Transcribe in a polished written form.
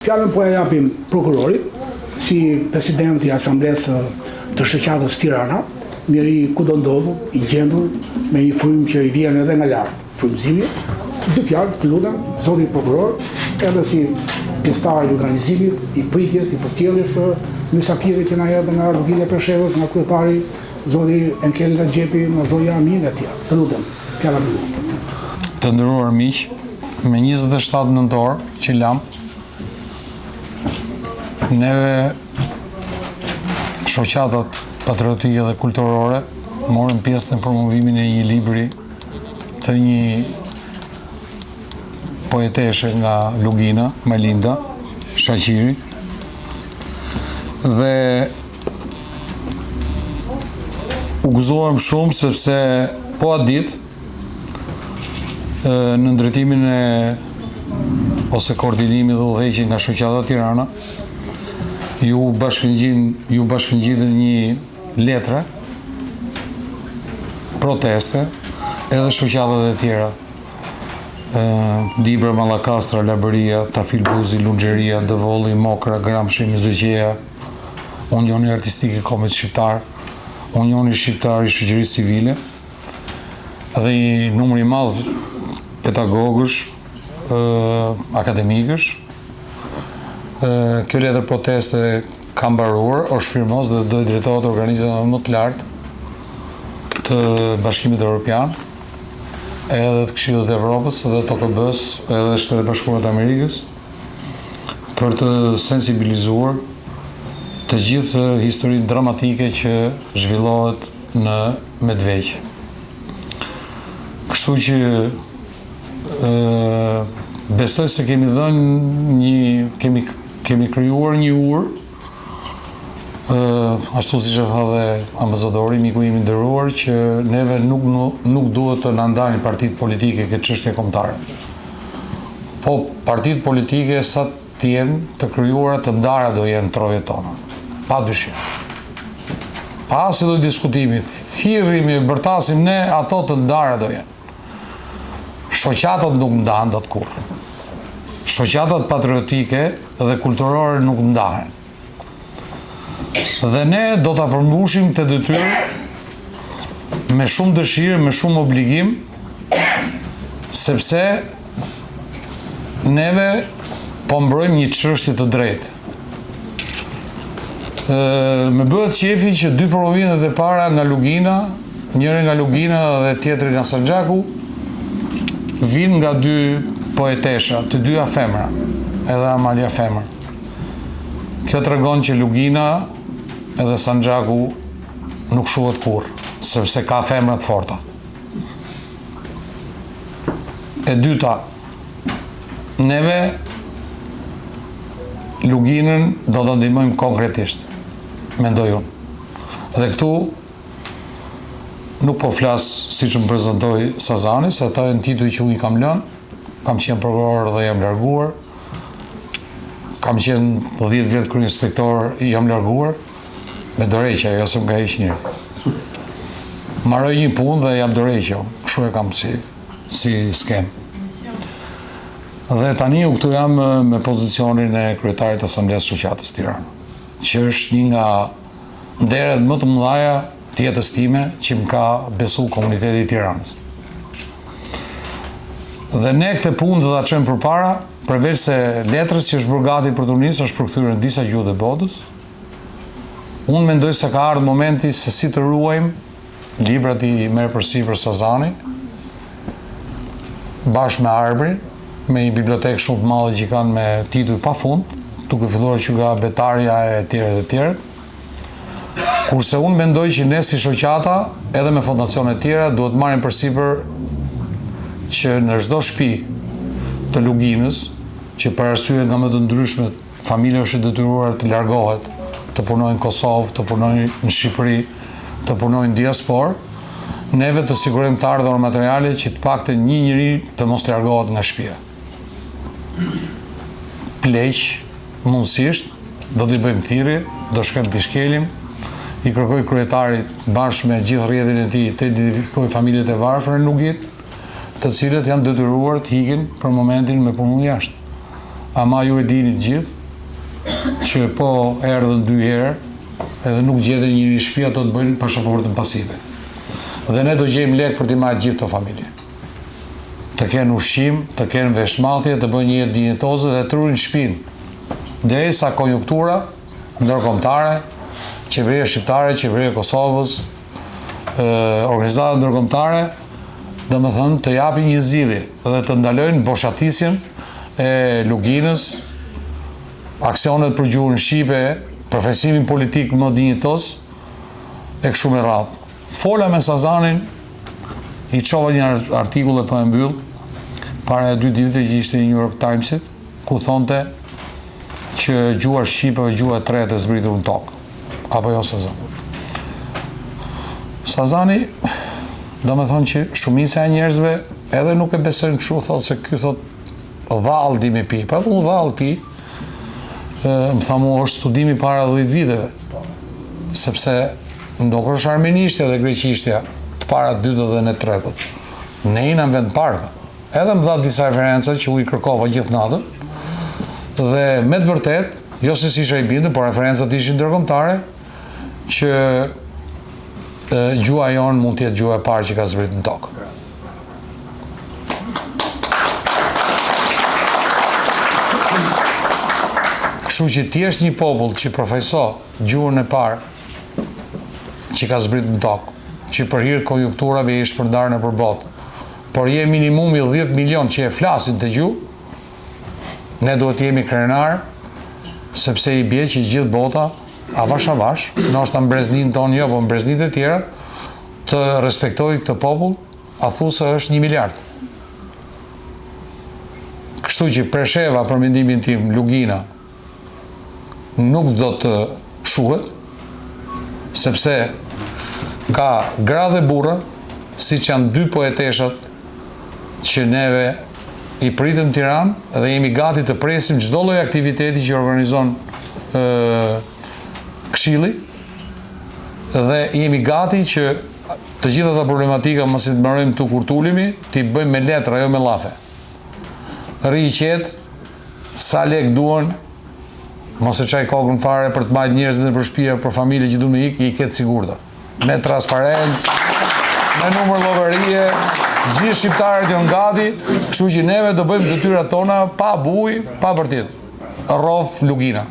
Fjalën po e japim prokurorit, si presidenti i Asamblesë të shoqatës Tirana, njëri ku do ndodhur, i gjendur, me një frymë që i vjen edhe nga lart, frymëzimi. Dy fjalë, të lutem, zoti prokuror, edhe si pjesëtar i organizimit, i pritjes, i përcjelljes së mysafirëve që na erdhën nga Rrugilla e Preshevës, nga kryetari zoti Enkel Rexhepi, nga zoja Amin e tjerë. Të lutem, fjala për ju. Të nderuar miq, me 27 nëntor që lam, neve shoqatat patriotike dhe kulturore morën pjesë në promovimin e një libri të një poeteshe nga Lugina, Melinda Shaqiri, dhe u gëzuarm shumë sepse po atë ditë në ndërtimin e ose koordinimit dhe udhëheqjen nga shoqata Tirana ju bashkëngjitën një letre proteste edhe shoqatat e tjera, Dibra, Mallakastra, Labëria, Tafil Buzi, Lungjeria, Dëvolli, Mokra, Gramshi, Mizoqeja, Unioni Artistik i Kombit Shqiptar, Unioni Shqiptar i Shoqërisë Civile dhe i numri i madh pedagogësh, akademikësh. Kjo letër proteste ka mbaruar, është firmos dhe do i drejtohet organizatave më të lartë të Bashkimit Evropian, edhe të Këshillit të Evropës, edhe të OKB-s, edhe Shtetet Bashkuara të Amerikës, për të sensibilizuar të gjithë historinë dramatike që zhvillohet në Medveq. Kështu që besoj se kemi dhënë kemi krijuar një urë, ashtu siç e tha dhe ambasadori, miku im i nderuar, që neve nuk duhet të na ndajnë partitë politike këtë çështje kombëtare. Po partitë politike sa të jenë të krijuara të ndara do jenë trojet tona. Padyshim. Pa asnjë lloj diskutimi, thirrimi, bërtasim ne, ato të ndara do jenë. Shoqatat nuk ndahen dot kurrë. Shoqatat patriotike dhe kulturore nuk ndahen. Dhe ne do ta përmbushim të detyrë me shumë dëshirë, me shumë obligim, sepse neve po mbrojmë një çështje të drejtë. Më bëhet qefi që dy promovimet e para nga Lugina, njëri nga Lugina dhe tjetri nga Sanxhaku, vinë nga dy poetesha, të dyja femra, edhe Amalia femër. Kjo tregon që Lugina edhe Sanxhaku nuk shuhet kurrë, sepse ka femra të forta. E dyta, neve Luginën do të ndihmojmë konkretisht, mendoj unë. Dhe këtu nuk po flas siç më prezantoi Sazani, se ata janë tituj që unë i kam lënë, kam qenë prokuror dhe jam larguar, kam qenë 10 vjet kryeinspektor, jam larguar, me dorëheqje, jo se më ka heq njëri. Marroj një punë dhe jam dorëheqje, kështu e kam si skem. Dhe tani u këtu jam me pozicionin e kryetarit të Asamblesë Shoqatës Tirana, që është një nga nderet më të mëdha të jetës time që më ka besu komuniteti i Tiranës. Dhe ne këtë punë do ta çojmë përpara, përveç se letrës që është bërë gati për të nisur, është përkthyer në disa gjuhë të botës. Unë mendoj se ka ardhur momenti se si të ruajmë librat i merr përsipër Sazani, bashkë me Arbrin, me një bibliotekë shumë të madhe që kanë me tituj pafund, duke filluar që nga Betarja e tjerë dhe tjerë. Kurse unë mendoj që ne si shoqata, edhe me fondacione tjera, duhet marrim përsipër që në çdo shtëpi të Luginës, që për arsye nga më të ndryshmet, familja është e detyruar të largohet, të punojnë në Kosovë, të punojnë në Shqipëri, të punojnë në diasporë, neve të sigurojmë të ardhur materiale që të paktën një njeri të mos largohet nga shtëpia. Pleq, mundësisht, do t'i bëjmë thirrje, do shkojmë t'i shkelim, i kërkoj kryetarit bashkë me gjithë rrjedhin e tij të identifikojë familjet e varfër në Lugin, të cilët janë detyruar të ikin për momentin me punu jashtë. ama ju e dini të gjithë që po erdhën 2 herë edhe nuk gjetën një shtëpi ato të bëjnë pasaportën pasive. Dhe ne do gjejmë lek për t'i marrë gjithë të familje. Të kenë ushqim, të kenë veshmallje, të bëjnë një jetë dinjitoze dhe të ruajnë shtëpinë. Derisa konjunktura ndërkombëtare, qeveria shqiptare, qeveria e Kosovës, organizata ndërkombëtare, domethënë të japin një zgjidhje dhe të ndalojnë boshatisjen e Luginës, aksionet për gjuhën shqipe, përfaqësimin politik më dinjitos e kështu me radhë. Fola me Sazanin, i çova një artikull e po e mbyll para 2 ditëve që ishte në New York Timesit, ku thonte që gjuha shqipe është gjuha e tretë e zbritur në tokë. Apo jo Sazani? Sazani, do me thonë që shumica e njerëzve edhe nuk e besojnë kështu, thotë se ky thotë dhall di me pi. Pa unë dhall pi, më tha mua është studimi para 10 viteve, sepse ndonjëherë është armenishtja dhe greqishtja të para të dytët dhe në tretët. Ne jena në vend parë. Edhe më dha disa referenca që u i kërkova gjithë natën, dhe me të vërtet, jo se si isha i bindur, por referencat ishin ndërkombëtare, që gjuha jonë mund të jetë gjuha e parë që ka zbritur në tokë. Kështu që ti është një popull që përfaqëso gjuhën e parë që ka zbritur në tokë, që për hir të konjunkturave i shpërndarë nëpër botë, por je minimumi 10 milion që e flasin të gjuhë, ne duhet të jemi krenar, sepse i bie që gjithë bota, avash, ndoshta mbrezdin tonë jo, po mbrezdit e tjera, të respektoj këtë popull, a thu se është 1 miliard. Kështu që Presheva, për mendimin tim, Lugina, nuk do të shuhet, sepse ka gra dhe burra, siç janë 2 poeteshat që neve i pritëm Tiranë dhe jemi gati të presim çdo lloj aktiviteti që organizon Këshilli dhe jemi gati që të gjitha ata problematika mos i të mbarojmë tu kur tulemi, t'i bëjmë me letra, jo me llafe. Rri i qetë, sa lek duan, mos e çaj kokën fare për të mbajtur njerëzit në shtëpi për familje që duan me ikë, i ketë sigurta. Me transparencë, me numër llogarie, gjithë shqiptarët janë gati, kështu që neve do bëjmë detyrat tona pa bujë, pa partitë. Rrof Lugina.